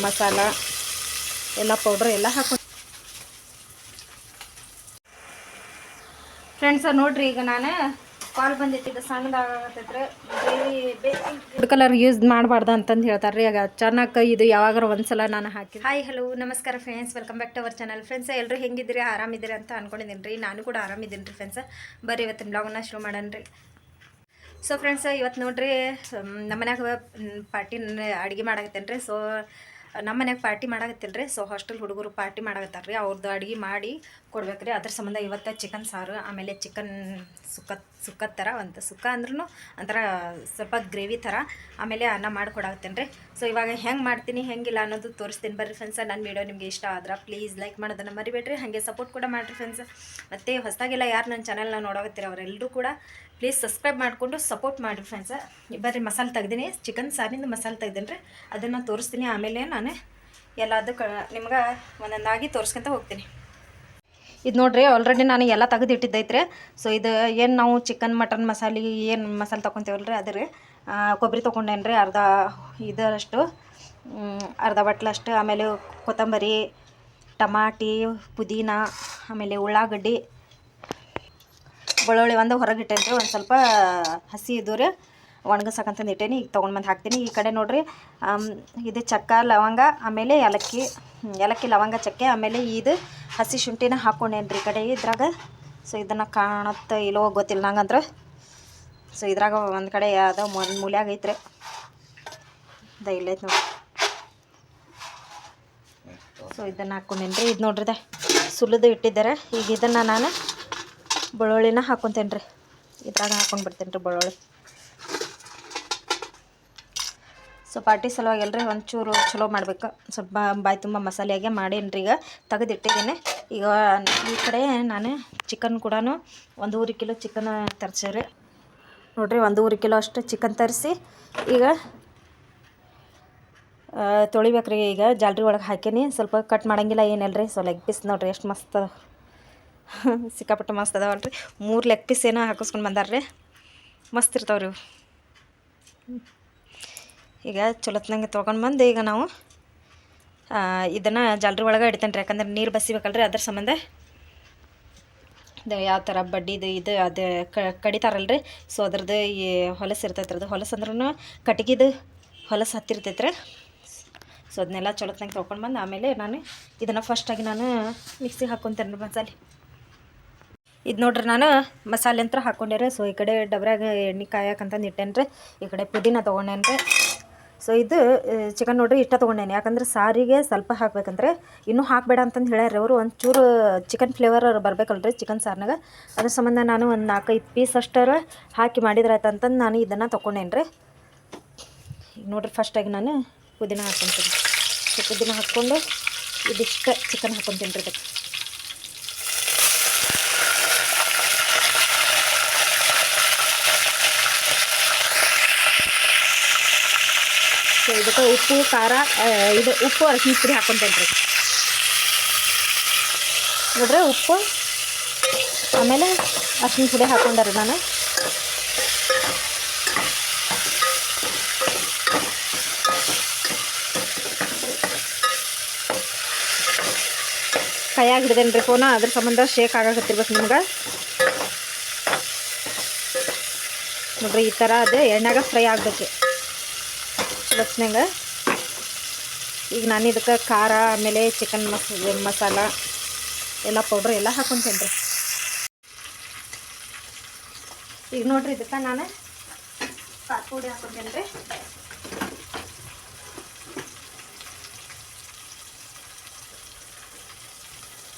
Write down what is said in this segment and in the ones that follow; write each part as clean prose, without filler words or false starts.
ಮಸಾಲ ಎಲ್ಲ ಪೌಡ್ರ್ ಎಲ್ಲ ಹಾಕೊಂಡು ಫ್ರೆಂಡ್ಸ ನೋಡ್ರಿ. ಈಗ ನಾನು ಕಾಲ್ ಬಂದಿತ್ತು ಸಣ್ಣದಾಗತ್ತೈತ್ರಿ. ಫುಡ್ ಕಲರ್ ಯೂಸ್ ಮಾಡಬಾರ್ದು ಅಂತಂದು ಹೇಳ್ತಾರೆ ರೀ. ಆಗ ಚೆನ್ನಾಗಿ ಇದು ಯಾವಾಗಾರ ಒಂದ್ಸಲ ನಾನು ಹಾಕಿ. ಹಾಯ್ ಹಲೋ ನಮಸ್ಕಾರ friends, welcome back to our channel. Friends ಎಲ್ಲರೂ ಹೆಂಗಿದ್ದೀರಿ, ಆರಾಮಿದ್ದೀರಿ ಅಂತ ಅನ್ಕೊಂಡಿದ್ದೀನಿ ರೀ. ನಾನು ಕೂಡ ಆರಾಮಿದ್ದೀನಿ ರೀ ಫ್ರೆಂಡ್ಸ್. ಬರ್ರಿ ಇವತ್ತಿನ ಬ್ಲಾಗ್ನ ಶುರು ಮಾಡೋಣ ರೀ. ಸೊ ಫ್ರೆಂಡ್ಸ್ ಇವತ್ತು ನೋಡ್ರಿ ನಮ್ಮ ಮನ್ಯಾಗ ಪಾರ್ಟಿ ಅಡುಗೆ ಮಾಡಾಕತ್ತೇನೆ ರೀ. ಸೊ ನಮ್ಮ ಮನ್ಯಾಗ ಪಾರ್ಟಿ ಮಾಡಾಕತ್ತಿಲ್ಲ ರೀ. ಸೊ ಹಾಸ್ಟೆಲ್ ಹುಡುಗರು ಪಾರ್ಟಿ ಮಾಡಾಕತ್ತಾರೆ ರೀ. ಅವ್ರದ್ದು ಅಡುಗೆ ಮಾಡಿ ಕೊಡ್ಬೇಕು ರೀ. ಅದ್ರ ಸಂಬಂಧ ಇವತ್ತು ಚಿಕನ್ ಸಾರು, ಆಮೇಲೆ ಚಿಕನ್ ಸುಕ್ಕದ ಥರ ಒಂದು ಸುಕ್ಕ ಅಂದ್ರೂ ಒಂಥರ ಸ್ವಲ್ಪ ಗ್ರೇವಿ ಥರ, ಆಮೇಲೆ ಅನ್ನ ಮಾಡಿಕೊಡಾಕತ್ತೇನೆ ರೀ. ಸೊ ಇವಾಗ ಹೆಂಗೆ ಮಾಡ್ತೀನಿ ಹೆಂಗಿಲ್ಲ ಅನ್ನೋದು ತೋರಿಸ್ತೀನಿ ಬರ್ರಿ ಫ್ರೆಂಡ್ಸ್. ನನ್ನ ವೀಡಿಯೋ ನಿಮಗೆ ಇಷ್ಟ ಆದ್ರೆ ಪ್ಲೀಸ್ ಲೈಕ್ ಮಾಡೋದನ್ನು ಮರಿಬೇಡ್ರಿ. ಹಾಗೆ ಸಪೋರ್ಟ್ ಕೂಡ ಮಾಡಿರಿ ಫ್ರೆಂಡ್ಸ್. ಮತ್ತು ಹೊಸದಾಗೆಲ್ಲ ಯಾರು ನನ್ನ ಚಾನಲ್ನ ನೋಡಾಕತ್ತೀರ ಅವರೆಲ್ಲರೂ ಕೂಡ ಪ್ಲೀಸ್ ಸಬ್ಸ್ಕ್ರೈಬ್ ಮಾಡಿಕೊಂಡು ಸಪೋರ್ಟ್ ಮಾಡಿರಿ ಫ್ರೆಂಡ್ಸ್. ಬರ್ರಿ ಮಸಾಲೆ ತೆಗ್ದೀನಿ, ಚಿಕನ್ ಸಾರಿನಿಂದ ಮಸಾಲೆ ತೆಗ್ದೀನಿ ರೀ. ಅದನ್ನು ತೋರಿಸ್ತೀನಿ. ಆಮೇಲೆ ನಾನು ಎಲ್ಲದಕ್ಕೆ ನಿಮ್ಗೆ ಒಂದೊಂದಾಗಿ ತೋರಿಸ್ಕೊಂತ ಹೋಗ್ತೀನಿ. ಇದು ನೋಡ್ರಿ ಆಲ್ರೆಡಿ ನಾನು ಎಲ್ಲ ತೆಗೆದಿಟ್ಟಿದ್ದೈತ್ರಿ. ಸೊ ಇದು ಏನು ನಾವು ಚಿಕನ್ ಮಟನ್ ಮಸಾಲೆ ಏನು ಮಸಾಲೆ ತೊಗೊತೇವಲ್ಲ ರೀ, ಅದು ರೀ ಕೊಬ್ಬರಿ ತೊಗೊಂಡೇನಿ ರೀ ಅರ್ಧ ಬಟ್ಲಷ್ಟು. ಆಮೇಲೆ ಕೊತ್ತಂಬರಿ, ಟಮಾಟಿ, ಪುದೀನ, ಆಮೇಲೆ ಉಳ್ಳಾಗಡ್ಡಿ, ಬೆಳ್ಳುಳ್ಳಿ ಒಂದು ಹೊರಗೆ ಇಟ್ಟೇನಿ ರೀ. ಒಂದು ಸ್ವಲ್ಪ ಹಸಿ ಇದು ರೀ ಒಣಗಿಸಕಂತಂದು ಇಟ್ಟೇನಿ. ಈಗ ತೊಗೊಂಡು ಬಂದು ಹಾಕ್ತೀನಿ. ಈ ಕಡೆ ನೋಡಿರಿ ಇದು ಚಕ್ಕ ಲವಂಗ, ಆಮೇಲೆ ಏಲಕ್ಕಿ ಲವಂಗ ಚಕ್ಕೆ, ಆಮೇಲೆ ಇದು ಹಸಿ ಶುಂಠಿನ ಹಾಕ್ಕೊಂಡೇನಿ ರೀ ಈ ಕಡೆ ಇದ್ರಾಗ. ಸೊ ಇದನ್ನು ಕಾಣುತ್ತೆ ಇಲ್ಲೋ ಗೊತ್ತಿಲ್ಲ ನಂಗಂದ್ರೆ. ಸೊ ಇದ್ರಾಗ ಒಂದು ಕಡೆ ಯಾವುದೋ ಒಂದು ಮೂಲ್ಯಾಗ ಐತ್ರಿ, ಇಲ್ಲೈತೆ ನೋಡಿ. ಸೊ ಇದನ್ನು ಹಾಕ್ಕೊಂಡೇನಿ ರೀ. ಇದು ನೋಡ್ರಿ ಸುಲಿದು ಇಟ್ಟಿದ್ದಾರೆ. ಈಗ ಇದನ್ನು ನಾನು ಬೆಳ್ಳುಳ್ಳಿನ ಹಾಕ್ಕೊತೇನೆ ರೀ. ಇದ್ರಾಗ ಹಾಕ್ಕೊಂಡು ಬಿಡ್ತೇನೆ ರೀ ಬೆಳ್ಳುಳ್ಳಿ. ಸೊ ಪಾರ್ಟಿ ಸಲುವಾಗಿ ಎಲ್ಲರಿ ಒಂಚೂರು ಚಲೋ ಮಾಡ್ಬೇಕು. ಸ್ವಲ್ಪ ಬಾಯಿ ತುಂಬ ಮಸಾಲೆಯಾಗೆ ಮಾಡೇನಿ ರೀ. ಈಗ ತೆಗೆದಿಟ್ಟಿದ್ದೀನಿ. ಈಗ ಈ ಕಡೆ ನಾನು ಚಿಕನ್ ಕೂಡ 1.5 ಕಿಲೋ ಚಿಕನ್ ತರಿಸಿರಿ ನೋಡಿರಿ. 1.5 ಕಿಲೋ ಅಷ್ಟು ಚಿಕನ್ ತರಿಸಿ ಈಗ ತೊಳಿಬೇಕ್ರಿ. ಈಗ ಜಾಲ್ರಿ ಒಳಗೆ ಹಾಕೀನಿ. ಸ್ವಲ್ಪ ಕಟ್ ಮಾಡೋಂಗಿಲ್ಲ ಏನಲ್ಲ ರೀ. ಸೊ ಲೆಗ್ ಪೀಸ್ ನೋಡಿರಿ ಎಷ್ಟು ಮಸ್ತ್ ಸಿಕ್ಕಾಪಟ್ಟೆ ಮಸ್ತ್ ಅದಾವಲ್ರಿ. 3 ಲೆಗ್ ಪೀಸ್ ಏನೋ ಹಾಕಿಸ್ಕೊಂಡು ಬಂದಾರ್ರಿ. ಮಸ್ತ್ ಇರ್ತಾವ್ರಿ ಇವು. ಈಗ ಚಲೋತ್ನಂಗೆ ತೊಗೊಂಡು ಬಂದು ಈಗ ನಾವು ಇದನ್ನು ಜಾಲ್ರಿ ಒಳಗೆ ಇಡ್ತೇನೆ ರೀ. ಯಾಕಂದ್ರೆ ನೀರು ಬಸಿಬೇಕಲ್ರಿ, ಅದ್ರ ಸಂಬಂಧ. ಇದು ಯಾವ ಥರ ಬಡ್ಡಿದು ಇದು ಅದು ಕಡಿತಾರಲ್ರಿ. ಸೊ ಅದ್ರದ್ದು ಈ ಹೊಲಸು ಇರ್ತೈತೆ. ಅದು ಹೊಲಸು ಅಂದ್ರೂ ಕಟ್ಗಿದು ಹೊಲಸು ಹತ್ತಿರ್ತೈತೆ ರೀ. ಸೊ ಅದನ್ನೆಲ್ಲ ಚಲೋತ್ನಂಗೆ ತೊಗೊಂಡು ಬಂದು ಆಮೇಲೆ ನಾನು ಇದನ್ನು ಫಸ್ಟಾಗಿ ನಾನು ಮಿಕ್ಸಿಗೆ ಹಾಕ್ಕೊತೇನೆ ರೀ ಮಸಾಲೆ. ಇದು ನೋಡ್ರಿ ನಾನು ಮಸಾಲೆ ಅಂತ ಹಾಕ್ಕೊಂಡೇರಿ. ಸೊ ಈ ಕಡೆ ಡಬ್ರ್ಯಾಗ ಎಣ್ಣೆ ಕಾಯಕ್ಕಂತಂದು ಇಟ್ಟೇನಿ ರೀ. ಈ ಕಡೆ ಪುದೀನ ತೊಗೊಂಡೇನಿ ರೀ. ಸೊ ಇದು ಚಿಕನ್ ನೋಡ್ರಿ ಇಷ್ಟ ತೊಗೊಂಡೇನಿ. ಯಾಕಂದ್ರೆ ಸಾರಿಗೆ ಸ್ವಲ್ಪ ಹಾಕ್ಬೇಕಂದ್ರೆ ಇನ್ನೂ ಹಾಕಬೇಡ ಅಂತಂದು ಹೇಳ್ಯಾರ ಅವರು. ಒಂಚೂರು ಚಿಕನ್ ಫ್ಲೇವರ್ ಬರ್ಬೇಕಲ್ರಿ ಚಿಕನ್ ಸಾರಿನಾಗ. ಅದ್ರ ಸಂಬಂಧ ನಾನು ಒಂದು 4-5 ಪೀಸ್ ಅಷ್ಟರ ಹಾಕಿ ಮಾಡಿದ್ರಾಯ್ತು ಅಂತಂದು ನಾನು ಇದನ್ನು ತೊಗೊಂಡೇನಿ ರೀ. ಈಗ ನೋಡ್ರಿ ಫಸ್ಟಾಗಿ ನಾನು ಪುದೀನ ಹಾಕ್ಕೊತೀನಿ. ಸೊ ಪುದೀನ ಹಾಕ್ಕೊಂಡು ಇದಿಷ್ಟು ಚಿಕನ್ ಹಾಕ್ಕೊತೀನಿ ರೀ ಇದಕ್ಕೆ. ಸೊ ಇದಕ್ಕೆ ಉಪ್ಪು ಖಾರ ಇದು ಉಪ್ಪು ಅರಿಶಿನ ಪುಡಿ ಹಾಕ್ಕೊತೇನೆ ರೀ ನೋಡ್ರಿ. ಉಪ್ಪು ಆಮೇಲೆ ಅರಿಶಿನ ಪುಡಿ ಹಾಕ್ಕೊಂಡಾರಿ ನಾನು. ಕೈಯಾಗ ಹಿಡ್ದೇನೆ ರೀ ಫೋನ. ಅದ್ರ ಸಂಬಂಧ ಶೇಕ್ ಆಗಾಕತ್ತಿರ್ಬೇಕು ನಿಮ್ಗೆ ನೋಡ್ರಿ. ಈ ಥರ ಅದು ಎಣ್ಣೆಗೆ ಫ್ರೈ ಆಗಬೇಕು ಚಲೋತ್ನಂಗೆ. ಈಗ ನಾನು ಇದಕ್ಕೆ ಖಾರ, ಆಮೇಲೆ ಚಿಕನ್ ಮಸಾಲ ಎಲ್ಲ ಪೌಡ್ರ್ ಎಲ್ಲ ಹಾಕ್ಕೊತೇನೆ ರೀ. ಈಗ ನೋಡ್ರಿ ಇದಕ್ಕೆ ನಾನು ಖಾರ ಪುಡಿ ಹಾಕ್ಕೊತೇನೆ ರೀ.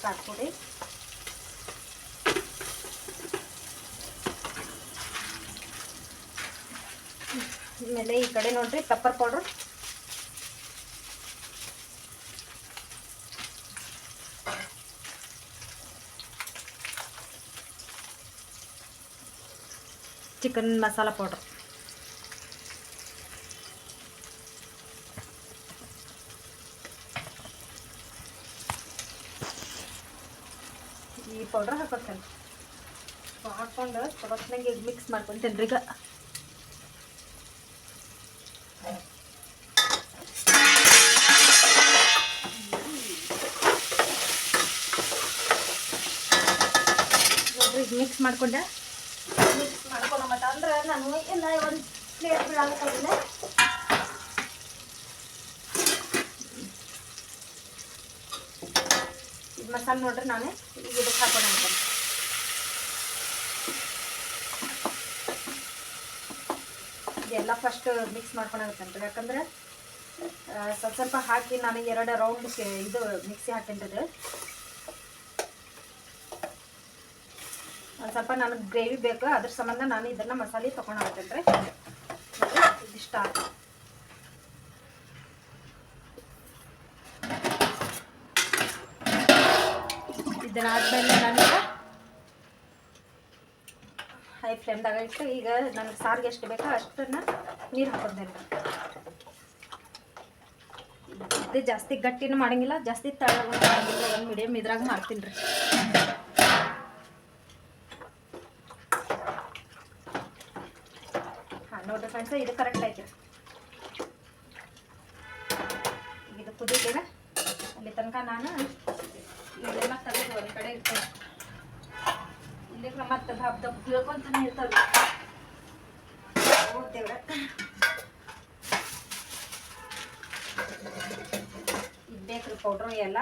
ಖಾರ ಪುಡಿ, ಆಮೇಲೆ ಈ ಕಡೆ ನೋಡ್ರಿ pepper powder, chicken masala powder, ಈ ಪೌಡ್ರ್ ಹಾಕೋತೇನೆ. ಹಾಕ್ಕೊಂಡು ಚಲೋತ್ನಾಗೆ ಮಿಕ್ಸ್ ಮಾಡ್ಕೊತೇನೆ ರೀ. ಈಗ ಮಿಕ್ಸ್ ಮಾಡ್ಕೊಂಡೆ. ಮಿಕ್ಸ್ ಮಾಡ್ಕೊಂಡು ಮಟ್ಟ ಅಂದ್ರೆ ನಾನು ಎಲ್ಲ ಒಂದು ಪ್ಲೇಟ್ ಬಿಡಾಕತ್ತೇನೆ. ಇದು ಮಸಾಲೆ ನೋಡ್ರಿ ನಾನು ಈಗ ಇದಕ್ಕೆ ಹಾಕೊಂಡು ಇದೆಲ್ಲ ಫಸ್ಟ್ ಮಿಕ್ಸ್ ಮಾಡ್ಕೊಳಕತ್ತೇನೆ. ಯಾಕಂದ್ರೆ ಸ್ವಲ್ಪ ಹಾಕಿ ನಾನು 2 ರೌಂಡ್ ಇದು ಮಿಕ್ಸಿ ಹಾಕಿಂಟದು ಒಂದು ಸ್ವಲ್ಪ ನನಗೆ ಗ್ರೇವಿ ಬೇಕು. ಅದ್ರ ಸಂಬಂಧ ನಾನು ಇದನ್ನು ಮಸಾಲೆ ತೊಗೊಂಡಾಗತ್ತೇನೆ ರೀ. ಇದಿಷ್ಟ ಇದನ್ನಾದ್ಮೇಲೆ ನಾನೀಗ ಹೈ ಫ್ಲೇಮ್ದಾಗ ಇಟ್ಟು ಈಗ ನನಗೆ ಸಾರಿಗೆ ಎಷ್ಟು ಬೇಕೋ ಅಷ್ಟನ್ನು ನೀರು ಹಾಕೊಂಡೇನೆ. ಇದು ಜಾಸ್ತಿ ಗಟ್ಟಿನೂ ಮಾಡಂಗಿಲ್ಲ, ಜಾಸ್ತಿ ತಳಗೂ ಮಾಡಂಗಿಲ್ಲ, ಒಂದು ಮೀಡಿಯಮ್ ಇದ್ರಾಗ ಮಾಡ್ತೀನಿ ರೀ. ಹಾಂ ನೋಡಿರಿ ಫ್ರೆಂಡ್ಸ್, ಇದು ಕರೆಕ್ಟ್ ಐತಿ. ಇದು ಕುದೀಲಿನ ಅಲ್ಲಿ ತನಕ ನಾನು ಇದೆಲ್ಲ ತೆಗೆದು ಒಂದು ಕಡೆ ಇರ್ತೇನೆ. ಇಲ್ಲಿ ಮತ್ತೆ ದಪ್ಪ ದಪ್ಪ ಬೀಳ್ಕೊಂತಾನೆ ಇರ್ತಾವೆ. ಓದ್ತೇವ್ರೆ ಇದು ಬೇಕ್ರಿ ಪೌಡ್ರು ಎಲ್ಲ.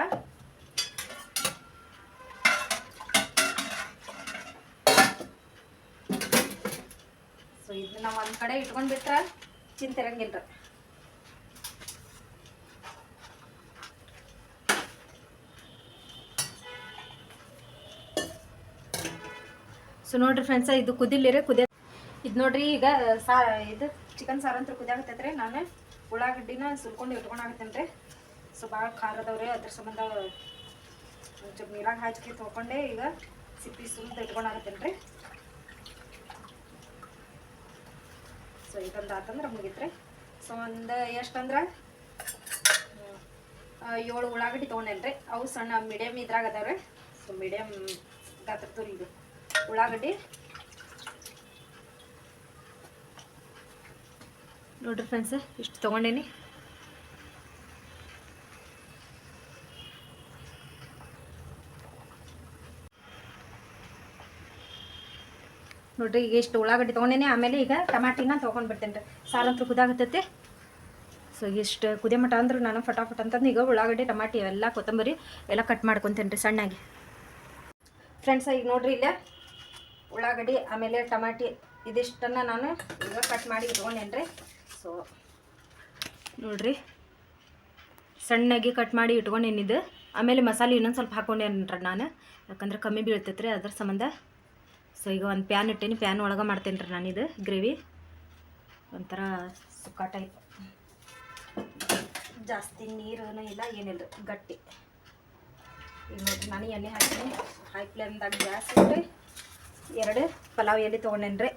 ಸೊ ಇದನ್ನ ನಾವು ಒಂದು ಕಡೆ ಇಟ್ಕೊಂಡು ಬಿಟ್ರೆ ಚಿಂತಿರಂಗಿಲ್ಲ. ಸೊ ನೋಡ್ರಿ ಫ್ರೆಂಡ್ಸ, ಇದು ಕುದಿಲಿರಿ ಇದು ನೋಡ್ರಿ. ಈಗ ಇದು ಚಿಕನ್ ಸಾರು ಅಂತ ಕುದಿಯಾಗತ್ತೈತ್ರಿ. ನಾನು ಉಳ್ಳಾಗಡ್ಡಿನ ಸುಲ್ಕೊಂಡು ಇಟ್ಕೊಂಡಾಗತ್ತೇನೆ ರೀ. ಸೊ ಭಾಳ ಖಾರ ಅದಾವ್ರಿ, ಅದ್ರ ಸಂಬಂಧ ಒಂಚೂರು ನೀರಾಗ ಹಾಕಿ ತೊಗೊಂಡೆ ಈಗ ಸಿಪ್ಪಿ ಸುಲ್ದು ಇಟ್ಕೊಂಡಾಗತ್ತೇನೆ ರೀ. ಸೊ ಇದೊಂದು ಆತಂದ್ರೆ ಮುಗಿತ್ರಿ. ಸೊ ಒಂದು ಎಷ್ಟಂದ್ರೆ 7 ಉಳ್ಳಾಗಡ್ಡಿ ತೊಗೊಂಡೇನ್ರಿ. ಅವು ಸಣ್ಣ ಮೀಡಿಯಮ್ ಇದ್ರಾಗ ಅದಾವ್ರಿ. ಸೊ ಮೀಡಿಯಮ್ ಗಾತ್ರದ್ದು ಇದು ಉಳ್ಳಾಗಡ್ಡಿ ನೋಡ್ರಿ ಫ್ರೆಂಡ್ಸ್, ಇಷ್ಟು ತೊಗೊಂಡೇನಿ. ನೋಡ್ರಿ ಈಗ ಇಷ್ಟು ಉಳ್ಳಾಗಡ್ಡಿ ತೊಗೊಂಡೇನಿ. ಆಮೇಲೆ ಈಗ ಟಮಾಟಿನ ತೊಗೊಂಡ್ಬಿಡ್ತೇನೆ ರೀ. ಸಾರಂತೂ ಕುದಾಗತ್ತೈತಿ. ಸೊ ಇಷ್ಟು ಕುದಿಯ ಮಟ ಅಂದ್ರೆ ನಾನು ಫಟಾಫಟ್ ಅಂತಂದು ಈಗ ಉಳ್ಳಾಗಡ್ಡಿ ಟಮಾಟಿ ಎಲ್ಲ ಕೊತ್ತಂಬರಿ ಎಲ್ಲ ಕಟ್ ಮಾಡ್ಕೊತೇನೆ ರೀ ಸಣ್ಣಾಗಿ. ಫ್ರೆಂಡ್ಸ್ ಈಗ ನೋಡ್ರಿ ಇಲ್ಲೇ ಉಳ್ಳಾಗಡ್ಡಿ ಆಮೇಲೆ ಟಮಾಟಿ ಇದಿಷ್ಟನ್ನು ನಾನು ಈಗ ಕಟ್ ಮಾಡಿ ಇಟ್ಕೊಂಡೇನೆ ರೀ. ಸೊ ನೋಡ್ರಿ ಸಣ್ಣಗೆ ಕಟ್ ಮಾಡಿ ಇಟ್ಕೊಂಡೇನಿದ್ದು. ಆಮೇಲೆ ಮಸಾಲೆ ಇನ್ನೊಂದು ಸ್ವಲ್ಪ ಹಾಕ್ಕೊಂಡೇನ್ರಿ ನಾನು, ಯಾಕಂದ್ರೆ ಕಮ್ಮಿ ಬೀಳ್ತೈತೆ ರೀ ಅದ್ರ ಸಂಬಂಧ. ಸೊ ಈಗ ಒಂದು ಪ್ಯಾನ್ ಇಟ್ಟೇನಿ, ಪ್ಯಾನ್ ಒಳಗೆ ಮಾಡ್ತೇನೆ ರೀ ನಾನಿದು ಗ್ರೇವಿ. ಒಂಥರ ಸುಕ್ಕ ಟೈಪ್, ಜಾಸ್ತಿ ನೀರೂ ಇಲ್ಲ ಏನಿಲ್ಲ ರೀ, ಗಟ್ಟಿ. ಈಗ ನೋಡ್ರಿ ನಾನು ಎಣ್ಣೆ ಹಾಕ್ತೀನಿ. ಹೈ ಫ್ಲೇಮ್ದಾಗ ಗ್ಯಾಸ್ ಇಟ್ಟು 2 ಪಲಾವ್ ಎಲೆ ತೊಗೊಂಡೇನಿ ರೀ.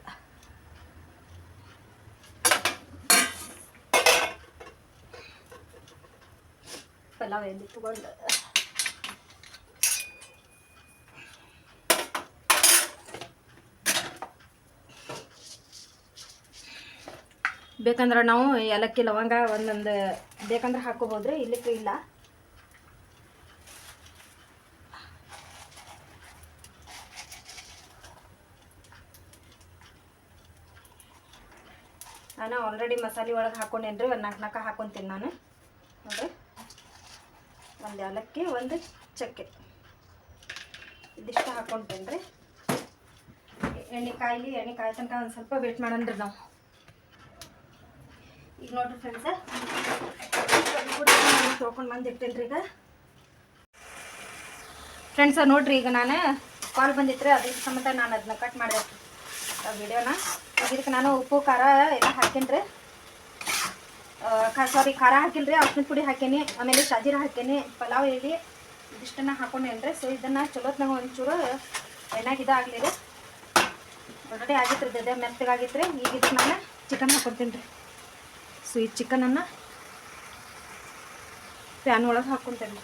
ಪಲಾವ್ ಎಲೆ ತೊಗೊಂಡು ಬೇಕಂದ್ರೆ ನಾವು ಏಲಕ್ಕಿ ಲವಂಗ ಒಂದೊಂದು ಬೇಕಂದ್ರೆ ಹಾಕೋಬೋದ್ರಿ, ಇಲ್ಲಿಕ್ಕೆ ಇಲ್ಲ. ನಾನು ಆಲ್ರೆಡಿ ಮಸಾಲೆ ಒಳಗೆ ಹಾಕೊಂಡೇನಿ ರೀ. ಒಂದು 4 ಹಾಕೊತೀನಿ ನಾನು. ನೋಡಿರಿ, ಒಂದು ಏಲಕ್ಕಿ, ಒಂದು ಚಕ್ಕೆ, ಇದಿಷ್ಟು ಹಾಕ್ಕೊಂತೇನೆ ರೀ. ಎಣ್ಣೆ ಕಾಯಿ ತನಕ ಒಂದು ಸ್ವಲ್ಪ ವೇಟ್ ಮಾಡೋಣ ರೀ ನಾವು. ಈಗ ನೋಡ್ರಿ ಫ್ರೆಂಡ್ಸ, ತೊಳ್ಕೊಂಡು ಬಂದು ಇಟ್ಟೇನಿ ರೀ. ಈಗ ಫ್ರೆಂಡ್ಸ ನೋಡ್ರಿ, ಈಗ ನಾನು ಕಾಲ್ ಬಂದಿತ್ತು ರೀ, ಅದ್ರ ಸಂಬಂಧ ನಾನು ಅದನ್ನ ಕಟ್ ಮಾಡಿದೆ ವಿಡಿಯೋನ. ಇದಕ್ಕೆ ನಾನು ಉಪ್ಪು ಖಾರ ಎಲ್ಲ ಹಾಕೇನಿ ರೀ. ಸಾರಿ, ಖಾರ ಹಾಕಿಲ್ಲ ರೀ, ಅರ್ಶಿನ ಪುಡಿ ಹಾಕೇನಿ, ಆಮೇಲೆ ಶಾಜೀರ ಹಾಕೇನಿ, ಪಲಾವ್ ಎಲೆ ಇದಿಷ್ಟನ್ನು ಹಾಕೊಂಡೇನಿ ರೀ. ಸೊ ಇದನ್ನು ಚಲೋತ್ನಾಗ ಒಂಚೂರು ಎಣ್ಣಾಗ ಇದಾಗಲಿ ರೀ. ಆಲ್ರೆಡಿ ಆಗಿತ್ತು ರೀ, ಇದೆ ಮೆತ್ತಗಾಗಿತ್ತು ರೀ. ಈಗ ಇದಕ್ಕೆ ನಾನು ಚಿಕನ್ ಹಾಕ್ಕೊತೀನಿ ರೀ. ಸೊ ಈ ಚಿಕನನ್ನು ಪ್ಯಾನ್ ಒಳಗೆ ಹಾಕ್ಕೊತೇನೆ.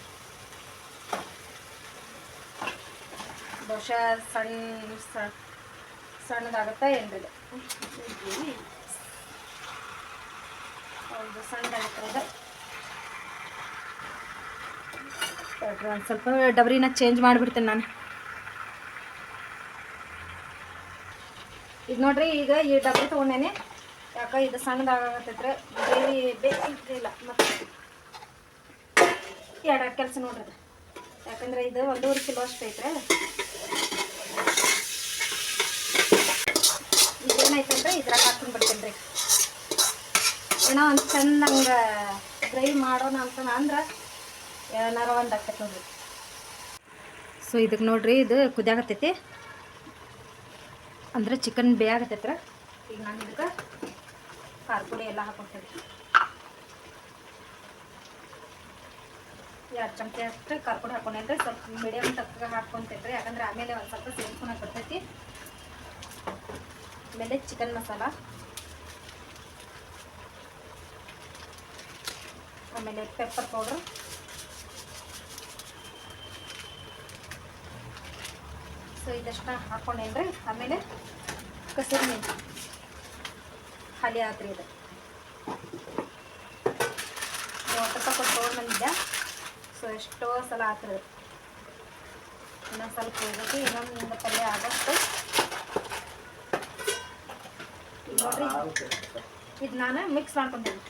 ಬಹುಶಃ ಸಣ್ಣದಾಗುತ್ತಾ ಏನ್ರಿ ಇದು, ಒಂದು ಸಣ್ಣದಾಗುತ್ತದೆ. ಒಂದು ಸ್ವಲ್ಪ ಡಬ್ರಿನ ಚೇಂಜ್ ಮಾಡಿಬಿಡ್ತೇನೆ ನಾನು. ಈಗ ನೋಡ್ರಿ, ಈಗ ಈ ಡಬ್ಬಿ ತೊಗೊಂಡೇನೆ. ಯಾಕೆ ಇದು ಸಣ್ಣದಾಗತ್ತೈತ್ರಿ ಗ್ರೇವಿ ಬೇಕಿಲ್ಲ. ಮತ್ತು ಎರಡು ಕೆಲಸ ನೋಡ್ರಿ, ಯಾಕಂದ್ರೆ ಇದು 1.5 ಕಿಲೋ ಅಷ್ಟು ಐತ್ರಿ. ಇದೇನಾಯ್ತಂದ್ರೆ ಇದ್ರಾಗ ಹಾಕೊಂಡು ಬಿಡ್ತೇನೆ ರೀ. ಏನೋ ಒಂದು ಚೆಂದಂಗೆ ಗ್ರೇವಿ ಮಾಡೋಣ ಅಂತ ಅಂದ್ರೆ ಏನಾರ ಒಂದು ಆಗ್ತೈತೆ ನೋಡ್ರಿ. ಸೊ ಇದಕ್ಕೆ ನೋಡ್ರಿ, ಇದು ಕುದಿಯಾಗತ್ತೈತಿ ಅಂದ್ರೆ ಚಿಕನ್ ಬೇಯಾಗತ್ತೈತ್ರ. ಈಗ ನಾನು ಇದಕ್ಕೆ ಖಾರ ಪುಡಿ ಎಲ್ಲ ಹಾಕೊಳ್ತೇವೆ. 2 ಚಮಚ ಅಷ್ಟು ಖಾರ ಪುಡಿ ಹಾಕೊಂಡ್ರೆ ಸ್ವಲ್ಪ ಮೀಡಿಯಮ್ ತಕ್ಕ ಹಾಕ್ಕೊಂತೈತ್ರಿ. ಯಾಕಂದ್ರೆ ಆಮೇಲೆ ಒಂದು ಸ್ವಲ್ಪ ಸೇರ್ಕೊಂಡು ಬರ್ತೈತಿ. ಆಮೇಲೆ ಚಿಕನ್ ಮಸಾಲ, ಆಮೇಲೆ ಪೆಪ್ಪರ್ ಪೌಡ್ರ್, ಸೊ ಇದಷ್ಟ ಹಾಕ್ಕೊಂಡೇನ್ರಿ. ಆಮೇಲೆ ಕಸೂರಿ ಮೆಣಸು ಖಾಲಿ ಆತ್ರಿ. ಇದು 30 ರೂಪಾಯಿ ಕೊಟ್ಟು ತೊಗೊಂಡು ಬಂದಿದ್ದೆ. ಸೊ ಎಷ್ಟೋ ಸಲ ಆತ್ರಿ. ಇನ್ನೊಂದು ಸ್ವಲ್ಪ ಹೋಗ್ಬೇಕು, ಇನ್ನೊಂದು ಪಲ್ಯ ಆದಷ್ಟು. ನೋಡ್ರಿ, ಇದು ನಾನು ಮಿಕ್ಸ್ ಮಾಡ್ಕೊಂತೀನಿ.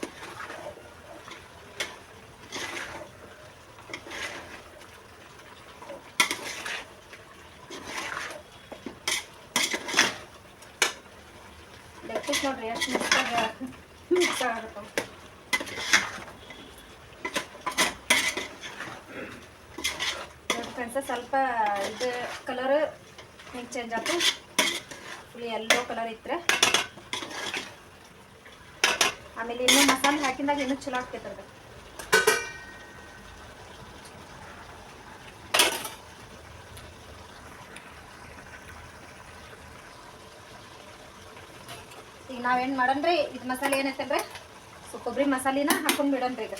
ಲೆಕ್ಕ ನೋಡ್ರಿ ಎಷ್ಟು ಮಿಕ್ಸ್ ಆಗುತ್ತವೆ. ಫ್ರೆಂಡ್ಸ್, ಸ್ವಲ್ಪ ಇದು ಕಲರ್ ಹಿಂಗೆ ಚೇಂಜ್ ಆಯ್ತು. ಫುಲ್ ಯೆಲ್ಲೋ ಕಲರ್ ಇತ್ತು. ಆಮೇಲೆ ಇನ್ನೂ ಮಸಾಲೆ ಹಾಕಿದಾಗ ಇನ್ನೂ ಚಲೋ ಆಗ್ತೈತೆ ಅದು. ಈಗ ನಾವೇನು ಮಾಡನ್ರಿ, ಇದು ಮಸಾಲೆ ಏನೈತಲ್ರಿ, ಸೊ ಕೊಬ್ಬರಿ ಮಸಾಲಿನ ಹಾಕೊಂಡು ಬಿಡನ್ರಿ. ಈಗ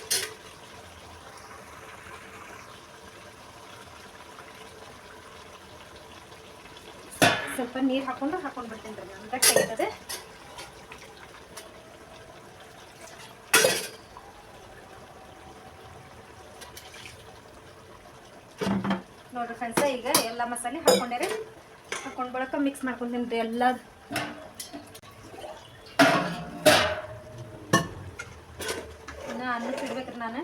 ಸ್ವಲ್ಪ ನೀರು ಹಾಕೊಂಡು ಬಿಡ್ತೀನಿ ರೀ. ನಾನು ಗಟ್ಟಿ ಆಗ್ತದೆ. ನೋಡ್ರಿ ಫ್ರೆಂಡ್ಸ್, ಈಗ ಎಲ್ಲ ಮಸಾಲೆ ಹಾಕೊಂಡೇರಿ. ಹಾಕೊಂಡು ಬಳಕ ಮಿಕ್ಸ್ ಮಾಡ್ಕೊಂತೀನಿ ರೀ ಎಲ್ಲ. ಇನ್ನು ಅನ್ನ ಇಡ್ಬೇಕ್ರಿ ನಾನು.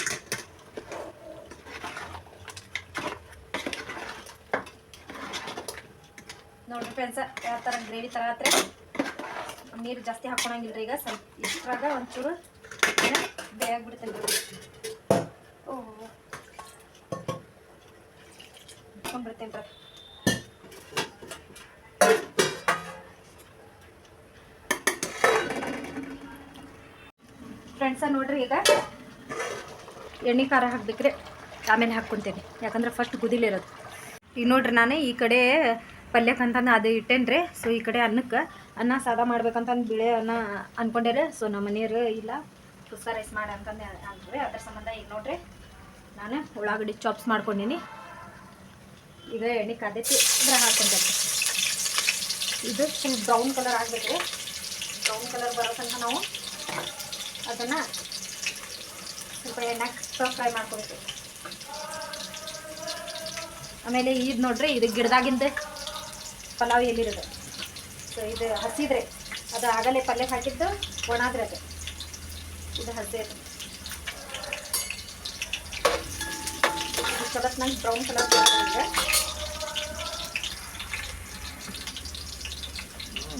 ನೋಡ್ರಿ ಫ್ರೆಂಡ್ಸ್, ಯಾವ ಥರ ಗ್ರೇವಿ ಥರ ಆತ್ರಿ. ನೀರು ಜಾಸ್ತಿ ಹಾಕೊಳಂಗಿಲ್ರಿ. ಈಗ ಸ್ವಲ್ಪ ಇಷ್ಟ್ರಾಗ ಒಂಚೂರು ಬೇಯಾಗ್ಬಿಡ್ತೇನೆ ರೀ. ಹಾಕೊಂಡ್ಬಿಡ್ತೇನೆ ರೀ. ಫ್ರೆಂಡ್ಸ ನೋಡ್ರಿ, ಈಗ ಎಣ್ಣೆ ಖಾರ ಹಾಕ್ಬೇಕ್ರಿ. ಆಮೇಲೆ ಹಾಕ್ಕೊತೇನೆ, ಯಾಕಂದ್ರೆ ಫಸ್ಟ್ ಕುದಿಲಿರೋದು. ಈಗ ನೋಡ್ರಿ, ನಾನು ಈ ಕಡೆ ಪಲ್ಯಕ್ಕಂತಂದು ಅದು ಇಟ್ಟೇನ್ರಿ. ಸೊ ಈ ಕಡೆ ಅನ್ನ ಸಾದಾ ಮಾಡ್ಬೇಕಂತಂದು ಬಿಳೆ ಅನ್ನ ಅನ್ಕೊಂಡೇರಿ. ಸೊ ನಮ್ಮ ಮನೆಯವರು ಇಲ್ಲ, ಕುಸ್ಕಾ ರೈಸ್ ಮಾಡಿ ಅಂತಂದು ಅಂದ್ರಿ. ಅದ್ರ ಸಂಬಂಧ ಈಗ ನೋಡ್ರಿ, ನಾನು ಉಳ್ಳಾಗಡ್ಡಿ ಚಾಪ್ಸ್ ಮಾಡ್ಕೊಂಡೀನಿ. ಈಗ ಎಣ್ಣೆ ಕಾದೈತಿ, ಇದ್ರ ಹಾಕ್ಕೊಂತೇನೆ. ಇದು ಫುಲ್ ಬ್ರೌನ್ ಕಲರ್ ಆಗಬೇಕ್ರಿ. ಬ್ರೌನ್ ಕಲರ್ ಬರೋ ತನಕ ನಾವು ಅದನ್ನು ಸ್ವಲ್ಪ ಎಣ್ಣೆ ಫ್ರೈ ಮಾಡ್ಕೊಬೇಕು. ಆಮೇಲೆ ಇದು ನೋಡ್ರಿ, ಇದು ಗಿಡದಾಗಿಂದ ಪಲಾವ್ ಎಲ್ಲಿರೋದು. ಸೊ ಇದು ಹಸಿದ್ರೆ ಅದು ಆಗಲೇ ಪಲ್ಯ ಹಾಕಿದ್ದು, ಒಣಾದ್ರೆ ಅದು. ಇದು ಹಸಿ ಅದು. ಸ್ವಲ್ಪ ನಂಗೆ ಬ್ರೌನ್ ಕಲರ್ ಬರ್ತದೆ.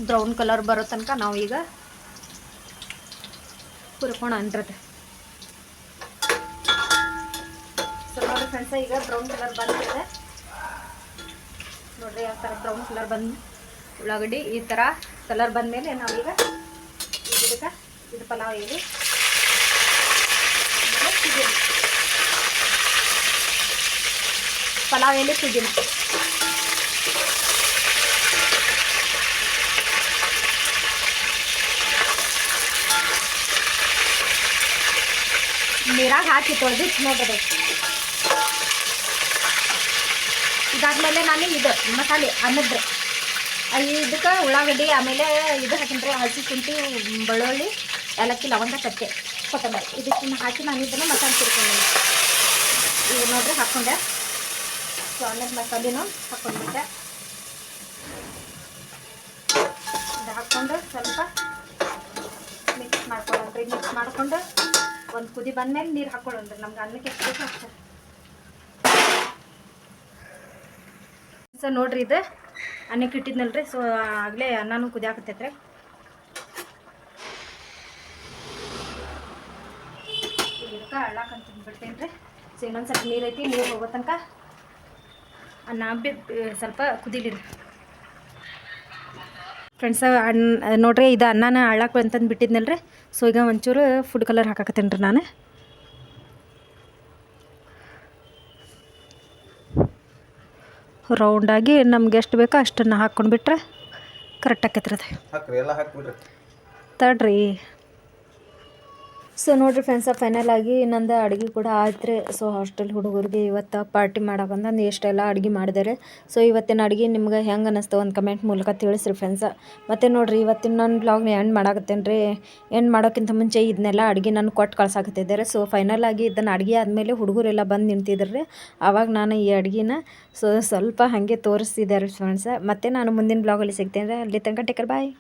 ಬ್ರೌನ್ ಕಲರ್ ಬರೋ ತನಕ ನಾವು ಈಗ ಹುರ್ಕೊಂಡು ಅಂದ್ರತೆ. ಸೊ ನೋಡಿ ಫ್ರೆಂಡ್ಸ, ಈಗ ಬ್ರೌನ್ ಕಲರ್ ಬಂದಿದೆ ನೋಡ್ರಿ. ಯಾವ ಥರ ಬ್ರೌನ್ ಕಲರ್ ಬಂದು ಉಳ್ಳಾಗಡ್ಡಿ ಈ ಥರ ಕಲರ್ ಬಂದಮೇಲೆ ನಾವೀಗ ಇದಕ್ಕೆ ಇದು ಪಲಾವ್ ಎಲೆ ಪುದೀನ ನೀರಾಗ ಹಾಕಿ ತೊಳೆದು ನೋಡ್ರಿ. ಇದಾದ್ಮೇಲೆ ನಾನು ಇದು ಮಸಾಲೆ ಅನ್ನದ್ದು ಇದಕ್ಕೆ ಉಳ್ಳಾಗಡ್ಡಿ ಆಮೇಲೆ ಇದು ಹಾಕಿನ್ರಿ, ಹಸಿ ಶುಂಠಿ, ಬೆಳ್ಳುಳ್ಳಿ, ಏಲಕ್ಕಿ, ಲವಂಗ, ಚಕ್ಕೆ, ಕೊತ್ತಂಬರಿ ಇದಕ್ಕೆ ಹಾಕಿ ನಾನು ಇದನ್ನು ಮಸಾಲೆ ತಿರ್ಕೊಂಡೆ. ಈಗ ನೋಡ್ರಿ ಹಾಕ್ಕೊಂಡೆ. ಸೊ ಅನ್ನದ ಮಸಾಲೆನೂ ಹಾಕ್ಕೊಂಡ್ಬಿಟ್ಟೆ. ಇದು ಹಾಕ್ಕೊಂಡು ಸ್ವಲ್ಪ ಮಿಕ್ಸ್ ಮಾಡ್ಕೊಳ್ಳೋಣ್ರಿ. ಮಿಕ್ಸ್ ಮಾಡ್ಕೊಂಡು ಒಂದು ಕುದಿ ಬಂದಮೇಲೆ ನೀರು ಹಾಕ್ಕೊಳ್ಳೋಣ್ರಿ. ನಮ್ಗೆ ಅನ್ನಕ್ಕೆ ಎಷ್ಟು ಬೇಕೋ ಅಷ್ಟು. ಸೊ ನೋಡಿರಿ, ಇದು ಅನ್ನಕ್ಕೆ ಇಟ್ಟಿದ್ನಲ್ರಿ. ಸೊ ಆಗಲೇ ಅನ್ನನೂ ಕುದಿಯಾಕತ್ತೈತ್ರಿ. ಇದಕ್ಕೆ ಅಳ್ಳಾಕಂತ ಬಿಡ್ತೇನೆ ರೀ. ಸೊ ಇನ್ನೊಂದು ಸ್ವಲ್ಪ ನೀರು ಐತಿ, ನೀರು ಹೋಗೋ ತನಕ ಅನ್ನ ಸ್ವಲ್ಪ ಕುದಿಲಿ ಫ್ರೆಂಡ್ಸ. ನೋಡ್ರಿ, ಇದು ಅನ್ನನ ಅಳ್ಳಾಕ ಅಂತಂದು ಬಿಟ್ಟಿದ್ನಲ್ರಿ. ಸೊ ಈಗ ಒಂಚೂರು ಫುಡ್ ಕಲರ್ ಹಾಕಾಕತ್ತೇನೆ ರೀ ನಾನು. ರೌಂಡಾಗಿ ನಮ್ಗೆ ಎಷ್ಟು ಬೇಕೋ ಅಷ್ಟನ್ನು ಹಾಕ್ಕೊಂಡು ಬಿಟ್ರೆ ಕರೆಕ್ಟ್ ಆಕೈತ್ರಿ ಅದು. ತಡ್ರಿ. ಸೊ ನೋಡಿರಿ ಫ್ರೆಂಡ್ಸ, ಫೈನಲ್ ಆಗಿ ನಂದು ಅಡುಗೆ ಕೂಡ ಆಯ್ತು ರೀ. ಸೊ ಹಾಸ್ಟೆಲ್ ಹುಡುಗರಿಗೆ ಇವತ್ತು ಪಾರ್ಟಿ ಮಾಡೋಕಂತಂದು ಎಷ್ಟೆಲ್ಲ ಅಡುಗೆ ಮಾಡಿದ್ದಾರೆ. ಸೊ ಇವತ್ತಿನ ಅಡುಗೆ ನಿಮ್ಗೆ ಹೆಂಗೆ ಅನ್ನಿಸ್ತು ಒಂದು ಕಮೆಂಟ್ ಮೂಲಕ ತಿಳಿಸ್ರಿ ಫ್ರೆಂಡ್ಸ. ಮತ್ತು ನೋಡಿರಿ, ಇವತ್ತಿನ ನನ್ನ ಬ್ಲಾಗ್ನ ಎಂಡ್ ಮಾಡಾಕತ್ತೇನೆ ರೀ. ಎಂಡ್ ಮಾಡೋಕ್ಕಿಂತ ಮುಂಚೆ ಇದನ್ನೆಲ್ಲ ಅಡುಗೆ ನಾನು ಕೊಟ್ಟು ಕಳ್ಸಾಕತ್ತಿದ್ದಾರೆ. ಸೊ ಫೈನಲ್ ಆಗಿ ಇದನ್ನು ಅಡುಗೆ ಆದಮೇಲೆ ಹುಡುಗರೆಲ್ಲ ಬಂದು ನಿಂತಿದ್ರು ರೀ. ಆವಾಗ ನಾನು ಈ ಅಡುಗೆನ ಸ್ವಲ್ಪ ಹಾಗೆ ತೋರಿಸ್ತಿದ್ದಾರೆ ಫ್ರೆಂಡ್ಸ. ಮತ್ತು ನಾನು ಮುಂದಿನ ಬ್ಲಾಗಲ್ಲಿ ಸಿಗ್ತೇನೆ ರೀ. ಅಲ್ಲಿ ತನಕ ಟೇಕ್ ಕೇರ್, ಬಾಯ್.